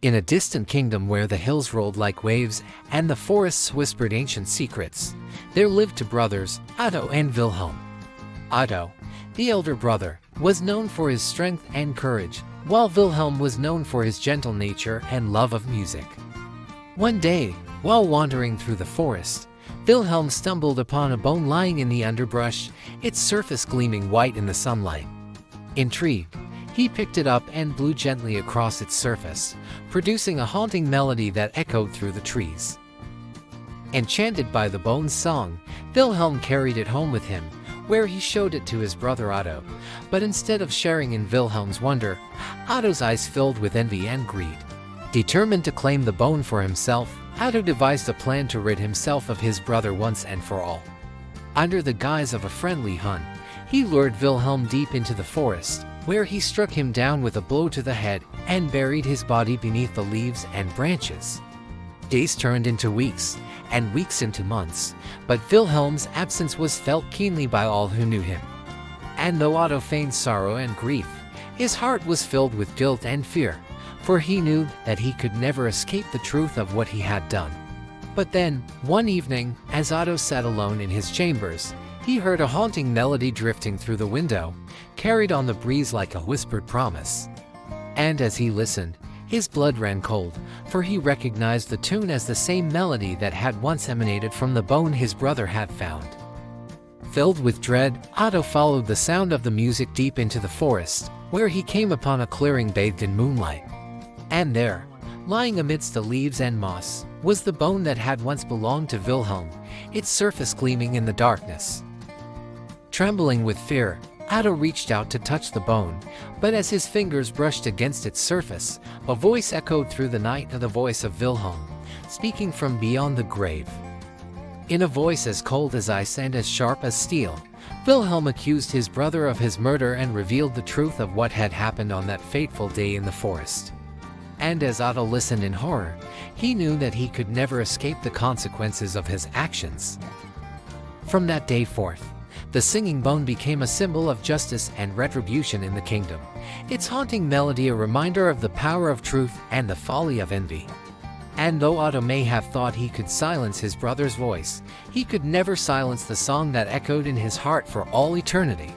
In a distant kingdom where the hills rolled like waves and the forests whispered ancient secrets, there lived two brothers, Otto and Wilhelm. Otto, the elder brother, was known for his strength and courage, while Wilhelm was known for his gentle nature and love of music. One day, while wandering through the forest, Wilhelm stumbled upon a bone lying in the underbrush, its surface gleaming white in the sunlight. Intrigued, he picked it up and blew gently across its surface, producing a haunting melody that echoed through the trees. Enchanted by the bone's song, Wilhelm carried it home with him, where he showed it to his brother Otto. But instead of sharing in Wilhelm's wonder, Otto's eyes filled with envy and greed. Determined to claim the bone for himself, Otto devised a plan to rid himself of his brother once and for all. Under the guise of a friendly hunt, he lured Wilhelm deep into the forest, where he struck him down with a blow to the head and buried his body beneath the leaves and branches. Days turned into weeks, and weeks into months, but Wilhelm's absence was felt keenly by all who knew him. And though Otto feigned sorrow and grief, his heart was filled with guilt and fear, for he knew that he could never escape the truth of what he had done. But then, one evening, as Otto sat alone in his chambers, he heard a haunting melody drifting through the window, carried on the breeze like a whispered promise. And as he listened, his blood ran cold, for he recognized the tune as the same melody that had once emanated from the bone his brother had found. Filled with dread, Otto followed the sound of the music deep into the forest, where he came upon a clearing bathed in moonlight. And there, lying amidst the leaves and moss, was the bone that had once belonged to Wilhelm, its surface gleaming in the darkness. Trembling with fear, Otto reached out to touch the bone, but as his fingers brushed against its surface, a voice echoed through the night, the voice of Wilhelm, speaking from beyond the grave. In a voice as cold as ice and as sharp as steel, Wilhelm accused his brother of his murder and revealed the truth of what had happened on that fateful day in the forest. And as Otto listened in horror, he knew that he could never escape the consequences of his actions. From that day forth, the singing bone became a symbol of justice and retribution in the kingdom, its haunting melody a reminder of the power of truth and the folly of envy. And though Otto may have thought he could silence his brother's voice, he could never silence the song that echoed in his heart for all eternity.